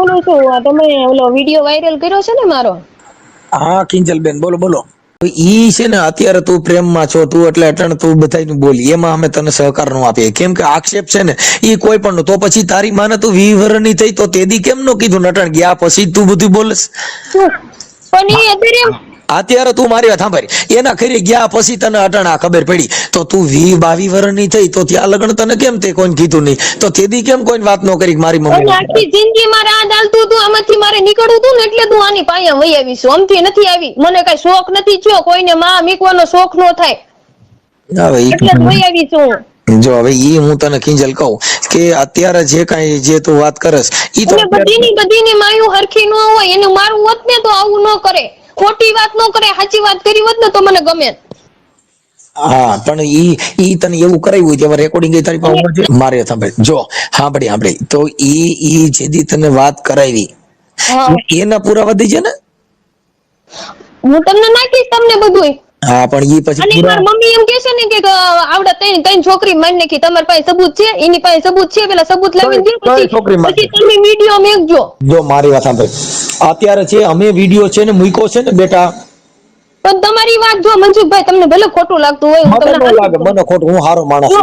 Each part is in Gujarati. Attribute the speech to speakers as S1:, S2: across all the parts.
S1: બોલું છું. તમે ઓલો વિડિયો વાયરલ કર્યો છે ને મારો?
S2: હા કિંજલ બેન બોલો બોલો. ઈ છે ને અત્યારે તું પ્રેમમાં છો, તું એટલે અટણ તું બધાયનું બોલી, એમાં અમે તને સહકાર નો આપીએ. કેમ કે આક્ષેપ છે ને ઈ કોઈ પણ નો. તો પછી તારી માને તું 20 વર્ષની થઈ તો તેદી કેમ નો કીધું? નટણ ગયા પછી તું બધું બોલસ.
S1: પણ ઈ
S2: અત્યારે તું મારી વાત સાંભળ, એના ખરી ગયા પછી તને અટણ આ ખબર પડી. તો તું 20-22 વર્ષની થઈ તો ત્યાં લગ્ન તને કેમ તે કોઈ કીધું નહીં? તો તેદી કેમ કોઈ વાત નો કરી મારી મમ્મી?
S1: આખી જિંદગી મારે આ ચાલતું હતું, આમાંથી મારે નીકળવું હતું ને એટલે તું આની પાયા વહી આવી છું. આમથી નથી આવી. મને કઈ શોખ નથી થયો, કોઈને માં મીકવાનો શોખ નો થાય એટલે વહી આવી છું.
S2: જો હવે ઈ હું તને કિંજલ કહું કે અત્યારે જે કાંઈ જે તું વાત કરસ ઈ તો
S1: બધીની માયું હરખી નો હોય. એનું મારું હોત ને તો આવું ન કરે, ખોટી વાત ન કરે, સાચી વાત કરી હોત ને તો મને ગમે.
S2: હા પણ ઈ તને એવું કરાવ્યું કે રેકોર્ડિંગ તારી પાસે મારે સાંભળ, જો સાંભળી તો ઈ જેદી તને વાત કરાવી એના પુરાવા દઈ છે ને?
S1: હું તમને નાખીશ તમને બધું.
S2: હા પણ ઈ પછી
S1: અને મારી મમ્મી એમ કહે છે ને કે આવડા ત્રણ છોકરી મારી નાખી, તમારી પાસે સબૂત છે? એની પાસે સબૂત છે, પેલા સબૂત લાવી દે પછી તમે વિડિયો મેકજો.
S2: જો મારી વાત સાંભળ, અત્યારે છે અમે વિડિયો છે ને મૂક્યો છે ને બેટા.
S1: પણ તમારી વાત જો મનસુખભાઈ, તમને ભલે ખોટું લાગતું હોય,
S2: મને લાગે મને ખોટું, હું હારો માણસ છું.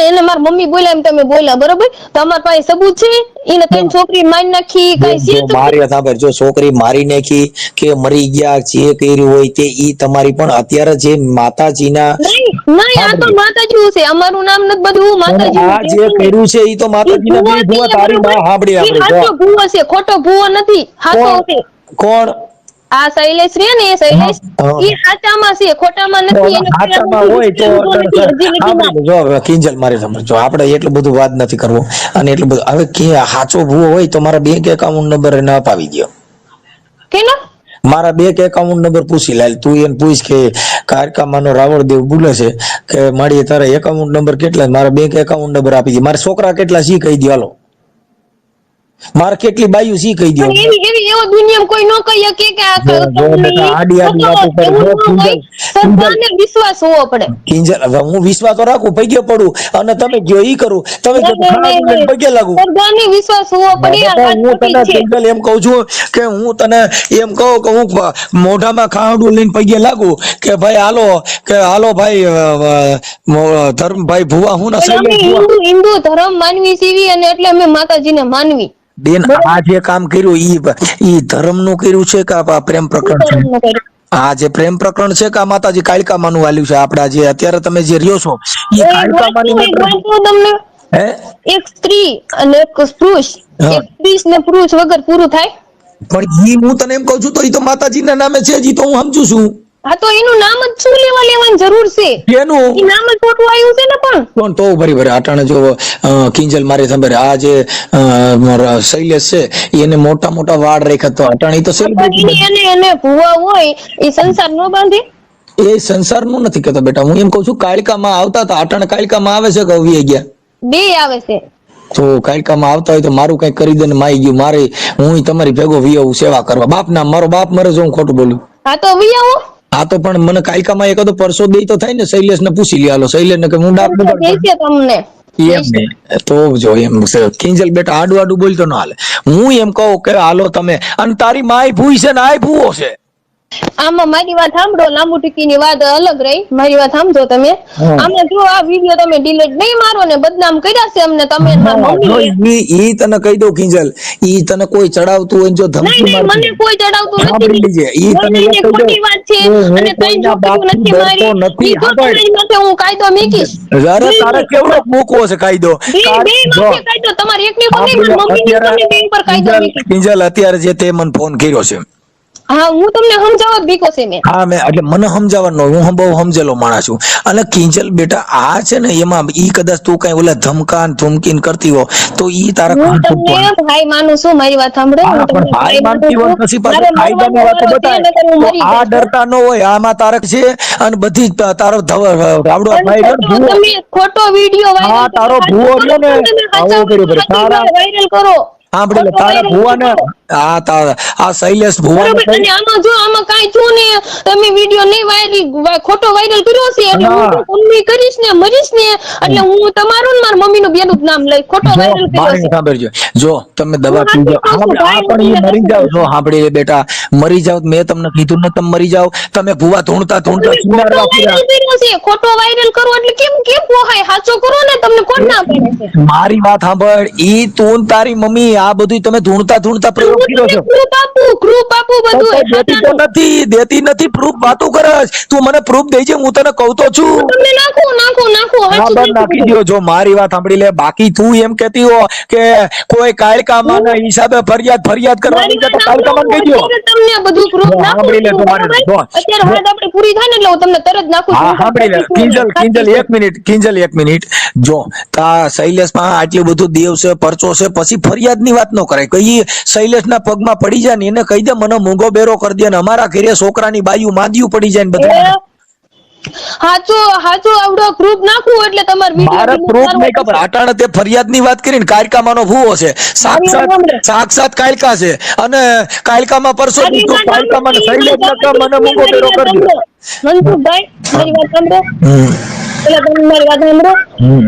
S1: એને મારી મમ્મી બોલ્યા એમ તમે બોલ્યા, બરોબર? તમારી પાસે સબૂત છે? એને ત્રણ છોકરી મારી નાખી કઈ છે?
S2: મારી વાત સાંભળ, જો છોકરી મારી નાખી કે મરી ગયા જે કર્યું હોય તે ઈ તમારી, પણ અત્યારે જે માતાજીના
S1: નહીં આ તો માતાજી છે, અમારું નામ નથી બધું માતાજી.
S2: આ જે કર્યું છે ઈ તો માતાજીના બે ભૂવા તારી માં હાબડી આપણે.
S1: સાચો ભૂવો છે, ખોટો ભૂવો નથી. સાચો છે.
S2: કોણ?
S1: આ શૈલેષ રે ને, શૈલેષ ઈ સાચામાં છે, ખોટામાં નથી.
S2: સાચામાં હોય તો જો કિંજલ મારી સમજો, આપણે એટલું બધું વાત નથી કરવો અને એટલું બધું. હવે કે સાચો ભૂવો હોય તો મારા બેંક એકાઉન્ટ નંબર એને અપાવી દો.
S1: કેના?
S2: મારા બેંક એકાઉન્ટ નંબર પૂછી લે, તું એને પૂછ કે કારકામાનો રાવળદેવ બોલે છે કે મારી તારા એકાઉન્ટ નંબર કેટલા, મારા બેંક એકાઉન્ટ નંબર આપી દે. મારા છોકરા કેટલા સી કહી દો, હાલો મારે કેટલી બાયુ સી કહી દો.
S1: એવી એવો દુનિયામાં કોઈ નો કહી શકે કે વિશ્વાસ હોવો પડે.
S2: કિંજલ હવે હું વિશ્વાસ તો રાખું, પૈકે પડું અને તમે જો ઈ કરું, તમે પૈકે લાગુ,
S1: વિશ્વાસ હોવો પડે.
S2: હું તને કિંજલ એમ કહું છું કે હું તને એમ કહું કે હું મોઢામાં ખાવડું લઈને પૈકે લાગુ કે ભાઈ હાલો ભાઈ ધર્મભાઈ ભુવા હું
S1: હિન્દુ ધર્મ માનવી સીવી અને એટલે અમે માતાજીને માનવી.
S2: બેન આ જે કામ કર્યું ઈ ધર્મ નું કર્યું છે કે પ્રેમ પ્રકરણ છે? આ જે પ્રેમ પ્રકરણ છે કે માતાજી કાળકા માનું વાલ્યું છે? આપડા જે અત્યારે તમે જે રહ્યો છો ઈ કાળકા માની
S1: હે? એક સ્ત્રી અને એક પુરુષ, એક પુરુષ ને પુરુષ વગર પૂરું થાય?
S2: પણ ઈ હું તને એમ કહું છું તો ઈ તો માતાજીના નામે છે, જી તો હું સમજુ છું.
S1: હા તો એનું નામ જ શું લેવાની જરૂર છે?
S2: એનું
S1: નામ જ ખોટું આવ્યું છે ને. પણ
S2: તો ભરી અટાણે જો કિંજલ મારી સાંભળે, આ જે શૈલેષ છે એને મોટા મોટા વાળ રાખ્યા તો અટાણે તો
S1: એને ભૂવા હોય એ સંસાર નો બાંધે?
S2: એ સંસાર નું નથી કહેતો બેટા, હું એમ કઉ છું કાળકામાં આવતા હતા, અટાણે કાળકામાં આવે છે કે આવી ગયા? બે
S1: આવે છે.
S2: તો કાળકામાં આવતા હોય તો મારું કઈ કરી દે ને માઈ ગયું મારે, હું તમારી ભેગો વિયાવું સેવા કરવા. બાપ ના મારો બાપ મરે જો હું ખોટું બોલું?
S1: હા તો વિયાવો.
S2: હા તો પણ મને કાયકામાં એકાદો પરસો દે તો થાય ને. શૈલેષ ને પૂછી લે, હાલો શૈલેષ ને કે હું ડાક
S1: તમને
S2: તો જો એમ કિંજલ બેટા આડું બોલતો ના હાલે. હું એમ કહું કે હાલો તમે, અને તારી માય ભૂઈ છે ને આય ભૂવો છે.
S1: આમાં મારી વાત સાંભળો, લાંબુ ટીકી વાત અલગ રહી, મારી વાત સમજો તમે. આમાં જો આ વિડિયો તમે ડિલીટ નહીં મારો ને બદનામ કર્યા છે અમને તમે.
S2: ઈ તને કહી દઉં કિંજલ, ઈ તને કોઈ ચડાવતું હોય જો ધમકી મારે,
S1: મને કોઈ ચડાવતું નથી.
S2: ઈ તને
S1: ખોટી વાત છે અને કઈ છોકરીઓ નથી મારી. હું કાયદો મેકીશ.
S2: અરે તારે કેવડો મૂકવો છે કાયદો?
S1: તમારે એકની પર નહીં, મમ્મીની પર કાયદો મેકીશ.
S2: કિંજલ અત્યારે જે તે મને ફોન કર્યો છે,
S1: હા હું તમને સમજાવવા બીકો છે મેં.
S2: હા મેં એટલે મને સમજાવવાનો, હું બહુ સમજેલો માણસ છું. અને કિંજલ બેટા આ છે ને એમાં ઈ કદાચ તું કઈ ઓલા ધમકાન ધમકીન કરતી હો તો ઈ તારા
S1: ભાઈ માનું છું, મારી વાત સાંભળો.
S2: ભાઈ માનતી હોય પછી પાછું કાયદાની વાતો બતાય. આ ડરતા ન હોય, આમાં તારક છે અને બધી તારો રાવડો ભાઈ
S1: તમે ખોટો વિડિયો વાયરલ,
S2: તારો ભૂવો રહ્યો ને આવો કર્યો તારા
S1: વાયરલ કરો.
S2: સાંભળે તારા ભૂવાને આ શૈલેષ ભુવા
S1: બરોબર. અને આમાં જો આમાં કાંઈ થયું ને, તમે વિડીયો નહીં ખોટો વાયરલ કર્યો છે એટલે હું તો મમ્મી કરીશ ને મરીશ ને એટલે હું તમારું ને મારા મમ્મીનું બેનું જ નામ લઈ ખોટો વાયરલ કર્યો છે.
S2: સાંભળજો, જો તમે દવા પી જાઓ, પણ એ મરી જાવ. જો સાંભળી લે બેટા, મરી જાવ. મેં તમને કીધું ને તમે મરી જાવ. તમે ભુવા ધૂણતા
S1: ખોટો વાયરલ કરો એટલે કેમ પોહાય? સાચો કરો ને, તમને કોણ ના પાડે છે?
S2: મારી વાત સાંભળ. ઈ તું ને તારી મમ્મી આ બધું તમે ધૂણતા પ્રયોગ કર્યો છો.
S1: પ્રૂફ આપું બધું
S2: દેતી નથી પ્રૂફ. વાતો કરસ તું, મને પ્રૂફ દેજે. હું તને કહું તો છું.
S1: તમને નાખું
S2: નાખી દો. જો મારી વાત સાંભળી લે. બાકી તું એમ કહેતી હો કે કોઈ કાયકામાના હિસાબે ફરિયાદ કરવાની છે તો કાયકામાને કહી દો.
S1: તમને બધું પ્રૂફ
S2: સાંભળી લે તમારે.
S1: અત્યારે વાત આપણી પૂરી થાય ને એટલે હું તમને તરત નાખું છું.
S2: હા સાંભળી લે. કિંજલ એક મિનિટ. જો તા શૈલેષમાં આટલું બધું દેવ છે, પરચો છે, પછી ફરિયાદની વાત ન કરાય. કઈ શૈલેષના પગમાં પડી જાય ને એને કહી દે મને મૂંગો બેરો કરી દે ને અમારા ઘરે છોકરાની બાયું માંદ્યું પડી જાય ને બધું.
S1: હાચું આવડો પ્રૂફ નાખું એટલે તમાર
S2: મારા પ્રૂફ નહીં ખબર. અટાણે તે ફરિયાદની વાત કરીને કાયકામાનો ભૂવો છે, સાક્ષાત કાયકા છે. અને કાયકામાં પરસો દીધો, કાયકામાં શૈલેષ નકા મને મૂંગો બેરો કરી દે.
S1: મનસુખભાઈ મારી વાત સાંભળો. મારી વાત સાંભળો.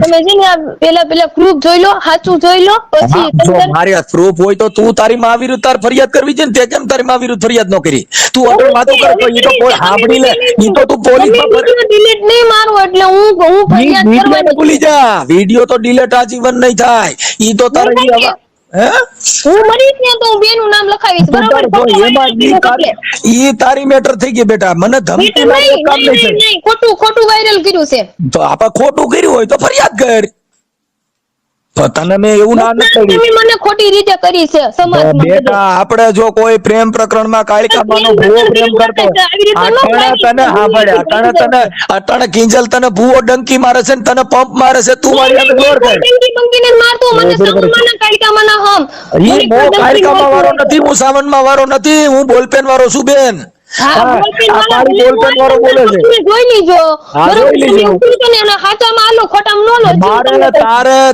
S1: તમે છે ને પેલા પ્રૂફ જોઈ લો, સાચું જોઈ લો, પછી
S2: મારી પ્રૂફ હોય તો તું તારી માં વિરુદ્ધ તાર ફરિયાદ કરવી છે ને. તે કેમ તારી માં વિરુદ્ધ ફરિયાદ ન કરી? તું અટલ વાતો કર તો ઈ તો કોઈ સાંભળી લે. ઈ તો તું પોલીસમાં
S1: ડિલીટ નહીં મારું એટલે હું ફરિયાદ કરવાની.
S2: ભૂલી જા. વિડિયો તો ડિલીટ આજીવન નહીં થાય. ઈ તો તારે
S1: હું મરીશ ને તો હું બેનું નામ લખાવીશ. બરોબર.
S2: ઈ તારી મેટર થઈ ગઈ બેટા. મને ધમકી મારવાનું કામ નહીં.
S1: ખોટું વાયરલ કર્યું છે
S2: તો આપણે ખોટું કર્યું હોય તો ફરિયાદ કર. તને મેં એવું ના નથી
S1: તમે મને ખોટી રીતે કરી છે સમાજમાં.
S2: બેટા આપણે જો કોઈ પ્રેમ પ્રકરણમાં કાળિકામાનો ભૂવો પ્રેમ કરતો અટાણે કિંજલ તને ભૂવો ડંકી મારે છે ને તને પંપ મારે છે. તું મારી સામે જોર કર.
S1: ડંકીને મારતો મને સાવનમાં કાળિકામાના હમ.
S2: ઈ મો કાળિકામાં વાળો નથી, હું સાવનમાં વાળો નથી, હું બોલપેન વાળો છું બેન.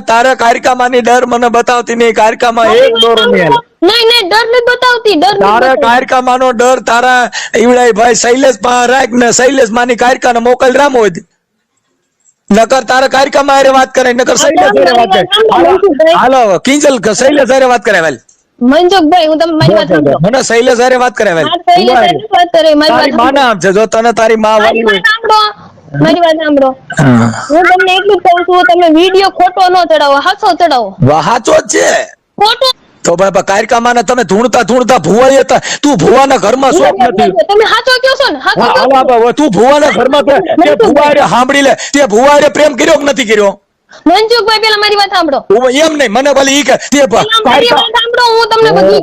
S2: તારે કારિકામાની ડર મને બતાવતી નહીં. કારિકામાં એક દોરો નહીં.
S1: નહીં ડર નથી બતાવતી.
S2: તારે કારિકામાનો ડર તારા ઈવડાઈ ભાઈ શૈલેષ માં રાખ ને. શૈલેષ માની કારિકાને મોકલ રામ હોય. નકર તારે કારિકામાં હારે વાત કરે, નકર શૈલેષ હારે વાત કરે. હાલો કિંજલ શૈલેષ હારે વાત કરે. વાલ
S1: મનસુખભાઈ હું તમને મારી વાત સાંભળો.
S2: મને શૈલેષ હારે વાત કરે. તારી માં નામ છે. જો તને તારી માં વાળી હોય.
S1: મારી વાત સાંભળો. હું તમને એટલું કહું છું, તમે વિડિયો ખોટો ન ચડાવો, હાચો ચડાવો.
S2: હાચો જ છે.
S1: ખોટો
S2: તો ભાઈ કાયકામાને તમે ધૂણતા ભુવાઈ હતા. તું ભુવાના ઘરમાં શોખ નથી.
S1: તમે હાચો કહો છો ને?
S2: તું ભુવાના ઘરમાં તે ભુવાએ સાંભળી લે. તે ભુવાએ પ્રેમ કર્યો કે નથી કર્યો?
S1: મનસુખભાઈ પેલા મારી વાત સાંભળો.
S2: એમ નહીં, મને ભલે ઈ કે તે
S1: મારી વાત સાંભળો. હું તમને બધું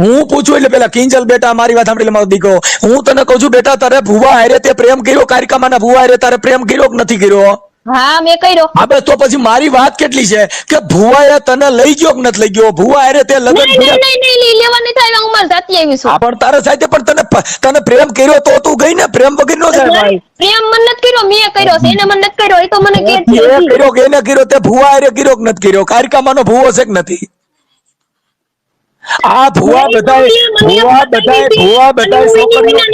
S2: હું પૂછું એટલે પેલા કિંજલ બેટા મારી વાત સાંભળી લે. મારો દીકરો હું તને કહું છું બેટા, તારે ભુવા હારે તે પ્રેમ કર્યો? કારિકામાના ભુવા હારે તારે પ્રેમ કર્યો કે નથી કર્યો?
S1: હા મેં કર્યો.
S2: હવે તો પછી મારી વાત કેટલી છે કે ભુવાએ તને લઈ ગયો કે નથી લઈ ગયો? ભુવા હારે તે લગન
S1: નહીં લેવા નથી આવ્યા. હું મારી જાતે આવી છું.
S2: પણ તારા સાથે પણ તને પ્રેમ કર્યો તો તું ગઈ ને. પ્રેમ વગર નો જાય ભાઈ.
S1: પ્રેમ મને નથી કર્યો, મેં કર્યો છે. એને મને નથી કર્યો. એ તો મને કે
S2: કર્યો કે એને કર્યો? તે ભુવા હારે કર્યો કે નથી કર્યો? કારિકામાનો ભુવો છે કે નથી? આ ભુવા બધાય છોકરીઓ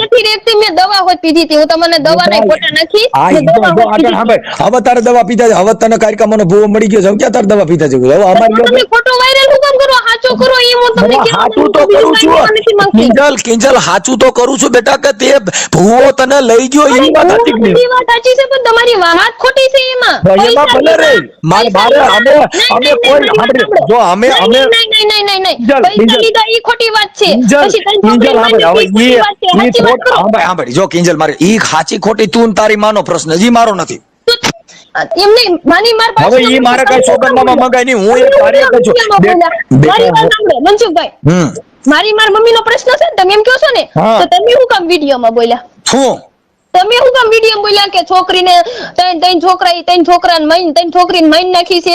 S1: નથી રેખતી. મેં દવા હોત પીધી હતી. હું તમને દવા નહીં ખોટા નથી.
S2: હવે તારે દવા પીધા છે. હવે તને કારિકામાનો ભુવો મળી ગયો છે. ક્યાં તારે દવા પીધા છે? હવે અમારી
S1: ખોટો વાયરલ હું કેમ કરો? સાચો કરો. એ હું તમને
S2: હાચું તો કરું છું. કિંજલ હાચું તો કરું છું બેટા કે તે ભુવો તને લઈ ગયો. એની વાત સાચી છે.
S1: એ વાત સાચી છે પણ તમારી વાત ખોટી છે એમાં.
S2: ભલે રે અમે કોઈ જો અમે
S1: નહીં ઈ ખોટી વાત છે.
S2: પછી જો કિંજલ મારે ઈ સાચી ખોટી તું તારી માનો પ્રશ્ન જી મારો નથી.
S1: એમ નહીં માની માર પાસે
S2: હવે ઈ મારે કઈ સોગંદનામા મંગાય નહીં. હું એક કાર્ય કરું છું.
S1: મારી વાત સાંભળો મનસુખભાઈ. મારી માર મમ્મી નો પ્રશ્ન છે ને, તમે એમ કહો છો ને, તો તમે શું કામ વિડીયોમાં બોલ્યા?
S2: શું
S1: તમે હું કામ વિડીયો બોલ્યા કે છોકરીને ત્રણ છોકરાને ત્રણ છોકરીને મારી નાખી છે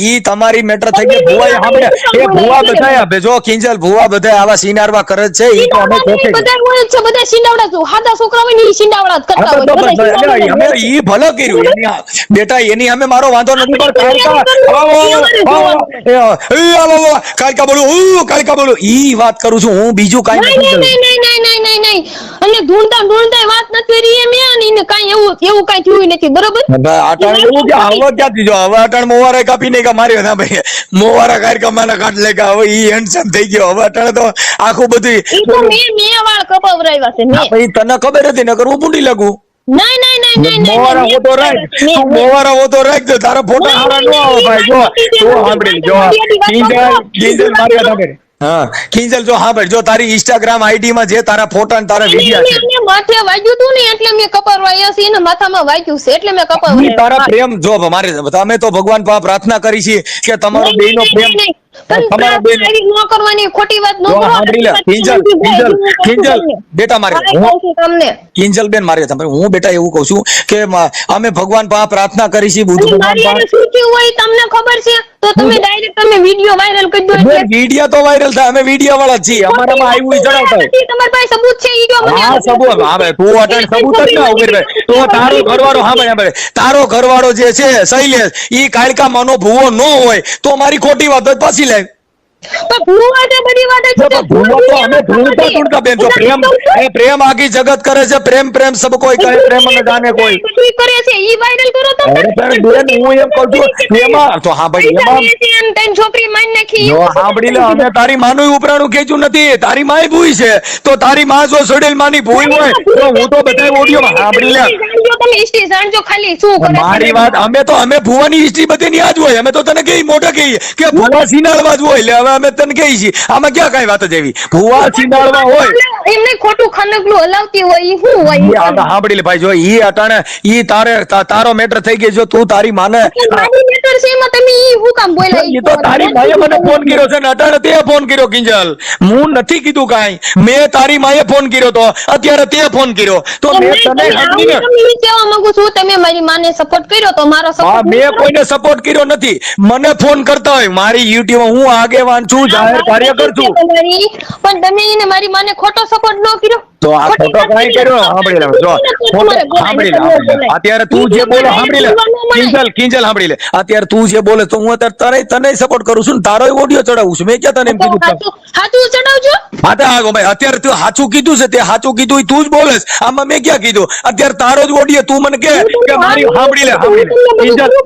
S2: ઈ તમારી મેટર થઈ ગઈ ભુવા સાંભળે એ ભુવા બધાય જો કિંજલ ભુવા બધાય આવા સિનારવા કરે છે ઈ તો અમે ચોખે
S1: બધા હોય છે બધા સિંડાવડા જો હાદા છોકરા હોય ને ઈ સિંડાવડા જ કરતા હોય
S2: અમે ઈ ભલો કર્યું એની બેટા એની અમે મારો વાંધો નથી પણ કાલકા બોલું ઈ વાત કરું છું હું બીજું કાઈ નથી
S1: નહીં અને ઢૂંઢતા વાત નથી કરી એમ ને કાઈ એવું કાઈ થયું નથી બરોબર
S2: આટાણ એવું કે હવે ક્યાંથી જો હવે આટાણ મોવારા કાપી નહીં કે માર્યો ના ભાઈ મોવારા કાઢ મારા કાઢ લે કે હવે ઈ હેન્ડસમ થઈ ગયો હવે આટાણ તો આખું બધું
S1: ઈ તો મેં વાળ કપાવરાવ્યા છે મેં
S2: ભાઈ તને ખબર હતી નકર હું પૂંડી લાગુ
S1: નહીં
S2: મોવારા હોતો રાખ તું મોવારા હોતો રાખ તો તારા ફોટા હારા ન આવે ભાઈ જો તું સાંભળી જો કિંજલ મારી વાત સાંભળ હા કિંજલ જો સાંભળ જો તારી ઇન્સ્ટાગ્રામ આઈડી માં જે તારા ફોટા ને તારા વિડિયા છે
S1: માથે વાગ્યું તું ને એટલે મેં કપાવરાયા છે એને માથામાં વાગ્યું છે એટલે મેં કપાવરાયા
S2: તારા પ્રેમ જો મારે અમે તો ભગવાન પાસે પ્રાર્થના કરી છે કે તમારો બેયનો પ્રેમ તમારા બેન
S1: ન કરવાની ખોટી વાત ન કરો
S2: કિંજલ બેટા મારે
S1: તમને
S2: કિંજલ બેન મારે હું બેટા એવું કહું છું કે અમે ભગવાન પાસે પ્રાર્થના કરી છે બુદ્ધ ભગવાન પાસે
S1: શું થયું હોય તમને ખબર છે તો તમે ડાયરેક્ટ તમે વિડિયો વાયરલ કરી દો
S2: વિડિયો તો વાયરલ થાય અમે વિડિયો વાળા છીએ અમારામાં આવ્યું જણાવતા
S1: તમારી પાસે સબૂત છે ઈ જો મને
S2: હા સબૂત હા ભાઈ તું અટણ સબૂત જ ના ઉભી ભાઈ તો તારો ઘરવાળો હા ભાઈ તારો ઘરવાળો જે છે શૈલેષ ઈ કાળકા માનો ભૂવો ન હોય તો મારી ખોટી વાત જ પાછી લે
S1: પણ ભૂવા તે બધી વાત છે
S2: ભૂવો તો અમે ઢૂંઢતા બેન જો પ્રેમ એ પ્રેમ આખી જગત કરે છે પ્રેમ સબ કોઈ કહે પ્રેમ ન જાને કોઈ
S1: કરે છે ઈ વાયરલ કરો તો
S2: બેન હું એમ કહું છું એમાં તો હા ભાઈ એમાં
S1: તન છોકરી માન નાખી
S2: જો સાંભળી લે અમે તારી માનું ઉપરાણું ખેંચ્યું નથી તારી માય ભૂઈ છે તો તારી માં જો સડેલ માની ભૂઈ હોય તો હું તો બધા ઓડિયોમાં સાંભળી લે
S1: તમે હિસ્ટ્રી જાણજો ખાલી શું કરે
S2: મારી વાત અમે ભુવાની હિસ્ટ્રી બધીની આજ હોય અમે તો તને કઈ મોઢા કહીએ કે ભુવા સિનાળવા જ હોય એટલે હવે અમે તને કહી છીએ આમાં ક્યાં કઈ વાત જ એવી ભુવા સિનાળવા હોય
S1: એમને ખોટું ખનકલું હલાવતી હોય ઈ શું હોય
S2: સાંભળી લે ભાઈ જો ઈ અટાણે ઈ તારો મેટર થઈ ગયો જો તું તારી માને
S1: મારી મેટર છે એમાં તમે ઈ શું કામ બોલ્યા
S2: ઈ તો તારી માએ મને ફોન કર્યો છે ને અટાણે તે ફોન કર્યો કિંજલ હું નથી કીધું કાઈ મેં તારી માએ ફોન કર્યો તો અત્યારે તે ફોન કર્યો તો મેં તને સમજીને
S1: કેવા માંગુ છું તમે મારી માને સપોર્ટ કર્યો તો મારો સપોર્ટ
S2: મેં કોઈને સપોર્ટ કર્યો નથી મને ફોન કરતા હોય મારી યુટ્યુબ હું આગેવાન છું જાહેર કાર્યકર છું
S1: પણ તમે એને મારી માને ખોટો સપોર્ટ ન કર્યો
S2: તો આ ખોટો કાઈ કર્યો સાંભળી લે જો સાંભળી લે અત્યારે તું જે બોલો સાંભળી લે કિંજલ સાંભળી લે અત્યારે તું જે બોલે તો હું અત્યારે તને સપોર્ટ કરું છું તારો ઓડિયો ચડાવું છું મેં ક્યાં તને એમ કીધું
S1: હાચું ચડાવજો
S2: હા તો હા ભાઈ અત્યારે તું સાચું કીધું છે તે સાચું કીધું તું જ બોલે આમાં મેં ક્યાં કીધું અત્યારે તારો જ ઓડિયો તું મને કે મારી સાંભળી લે કિંજલ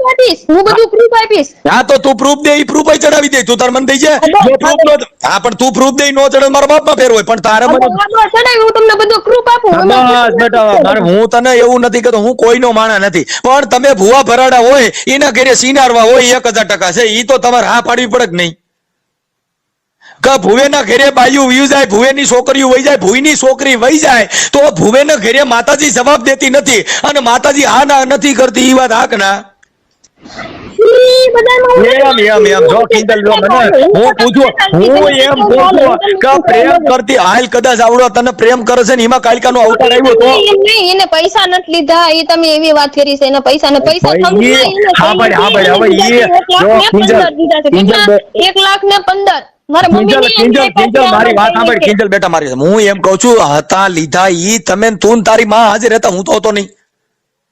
S1: હું બધું પ્રૂફ આપીશ
S2: હા તો તું પ્રૂફ દે ઈ પ્રૂફ ચડાવી દે તું તાર મને દઈ જાય પ્રૂફ નો હા પણ તું પ્રૂફ દે નો ચડાવ મારા બાપમાં ફેર હોય પણ તારે મને
S1: ચડાવી હું તમને બધું પ્રૂફ આપું
S2: બસ બેટા હું તને એવું નથી કહેતો હું કોઈનો માણા નથી પણ તમે ભુવા ભરાડા હોય એના ઘરે સિનારવા હોય 1000% છે ઈ તો તમારે હા પાડવી પડે કે નહીં કે ભુવેના ઘરે બાયું વયું જાય ભુવેની છોકરીઓ વહી જાય ભુઈની છોકરી વહી જાય તો ભુવેના ઘરે માતાજી જવાબ દેતી નથી અને માતાજી હા ના નથી કરતી ઈ વાત હાક ના જો કિંજલ જો મને હું પૂછું હું એમ પૂછું કે પ્રેમ કરતી હાલ કદાચ આવડો તને પ્રેમ કરે છે ને એમાં કાલિકાનો અવતાર આવ્યો તો
S1: એને પૈસા નથી લીધા એ તમે એવી વાત કરી છે એને પૈસા ને પૈસા
S2: હા ભાઈ હવે ઈ જો કિંજલ
S1: 1,15,000 મારા મમ્મી
S2: કિંજલ મારી વાત સાંભળ કિંજલ બેટા મારી હું એમ કહું છું હતા લીધા ઈ તમે તું તારી માં હાજર હતા હું તો હતો નહીં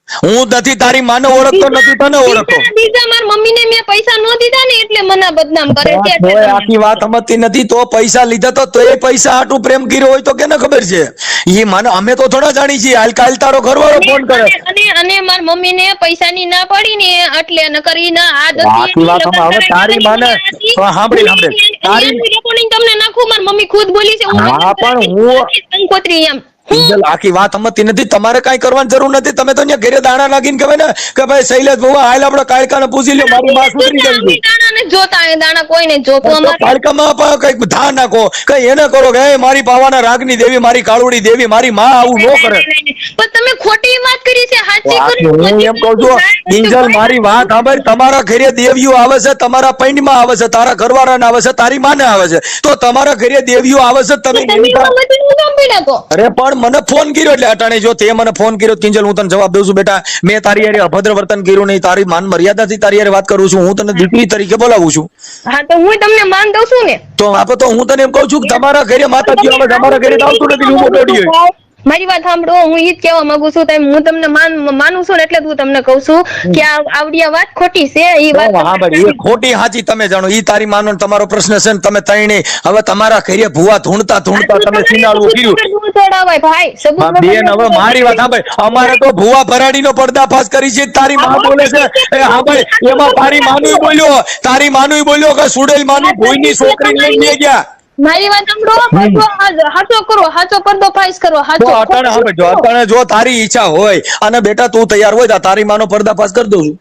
S2: હું નથી તારી માને ઓળખતો નથી તને ઓળખતો
S1: દીધા મારા મમ્મીને મેં પૈસા નો દીધા ને એટલે મને બદનામ કરે છે
S2: કોઈ આખી વાત સમજતી નથી તો પૈસા લીધા તો તોય પૈસા હાટું પ્રેમ કર્યો હોય તો કેને ખબર છે ઈ માને અમે તો થોડા જાણી છીએ હાલ તારો ઘરવાળો ફોન કરે
S1: અને મારા મમ્મીને પૈસાની ના પડી ને એટલે ન કરી ના આદત
S2: આખી વાત હવે તારી માને સાંભળી
S1: તારી રેકોર્ડિંગ તમને નાખું મારી મમ્મી ખુદ બોલી છે
S2: હા પણ હું
S1: કંકોત્રી એમ
S2: કિંજલ આખી વાત સમજતી નથી. તમારે કાંઈ કરવાની જરૂર નથી. તમે તો અહીંયા ઘરે દાણા નાખીને કહેવાય ને કે ભાઈ શૈલેષ ભુવા હાલ આપણે કાળકાને પૂછી લ્યો, મારી માં સુધરી
S1: અમે
S2: ગઈ
S1: દાણા નથી જોતા, એ દાણા કોઈને જોતું અમારે.
S2: કાળકામાં પણ કઈક ધા નાખો, કઈ એને કરો કે "હે, મારી પાવાના રાગની દેવી, મારી કાળુડી દેવી, મારી માં આવું ન કરે."
S1: પણ તમે ખોટી વાત કરી છે, સાચી કરી.
S2: હું એમ કહું છું કિંજલ, મારી વાત સાંભળ. તમારા ઘરે દેવીઓ આવે છે, તમારા પૈંડમાં આવે છે, તારા ઘરવાળાને આવે છે, તારી માને આવે છે, તો તમારા ઘરે દેવીઓ આવે છે, તમે
S1: તમે એમાં બધું શું કામ પડ્યા તો?
S2: અરે પણ મને ફોન કર્યો એટલે અટાણે જો તે મને ફોન કર્યો કિંજલ, હું તને જવાબ દઉં છું બેટા. મેં તારી હારે અભદ્ર વર્તન કર્યું નહીં, તારી માન મર્યાદાથી તારી હારે વાત કરું છું. હું તને દીકરી તરીકે બોલાવું છું.
S1: હા તો હું તમને માન દઉં છું ને.
S2: તો આપે તો હું તને એમ કહું છું કે તમારા ઘરે માતાજી આવે છે, અમારા ઘરે તો આવતું નથી. હું દોડી હોય
S1: મારી વાત સાંભળો, હું ઈ જ કહેવા માંગુ છું. હું તમને માનું છું ને એટલે હું તમને કહું છું કે આ આવડી આ વાત ખોટી છે. ઈ વાત
S2: હા ભાઈ, એ ખોટી સાચી તમે જાણો. ઈ તારી માનો ને તમારો પ્રશ્ન છે ને તમે તઈને હવે તમારા ઘરે ભૂવા ધૂણતા તમે સિનાળું કર્યું.
S1: ચડાવાય ભાઈ, સબૂત
S2: બેન હવે મારી વાત સાંભળ. અમારે તો ભૂવા ભરાડીનો પર્દાફાશ કરી છે. તારી માં બોલે છે એ સાંભળ, એમાં તારી માનુય બોલ્યો, તારી માનુય બોલ્યો કે સુડેલ માની ભોયની છોકરીને લઈને ગયા.
S1: મારી વાત સાંભળો, હાચો કરો, હાચો પડદો ફાઈસ કરો,
S2: તો
S1: હાચો
S2: અટાણે સાંભળ, જો અટાણે જો તારી ઈચ્છા હોય અને બેટા તું તૈયાર હોય તો તારી માનો પર્દાફાશ કરી દઉં છું.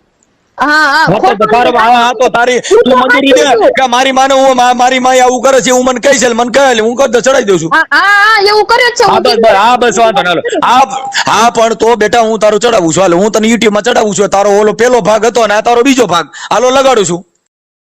S1: હા
S2: તો તારી તું મંજૂરી દે કે મારી માને મારી માએ આવું કરે છે, હું મને કહી છે, મને કહે હું કર ચડાઈ દઉં છું.
S1: એવું કરે છે.
S2: બસ વાંધો ના. હા પણ તો બેટા હું તારું ચડાવું છું. હાલ હું તને યુટ્યુબ માં ચડાવું છું. તારો ઓલો પેલો ભાગ હતો ને આ તારો બીજો ભાગ, હાલો લગાડું છું.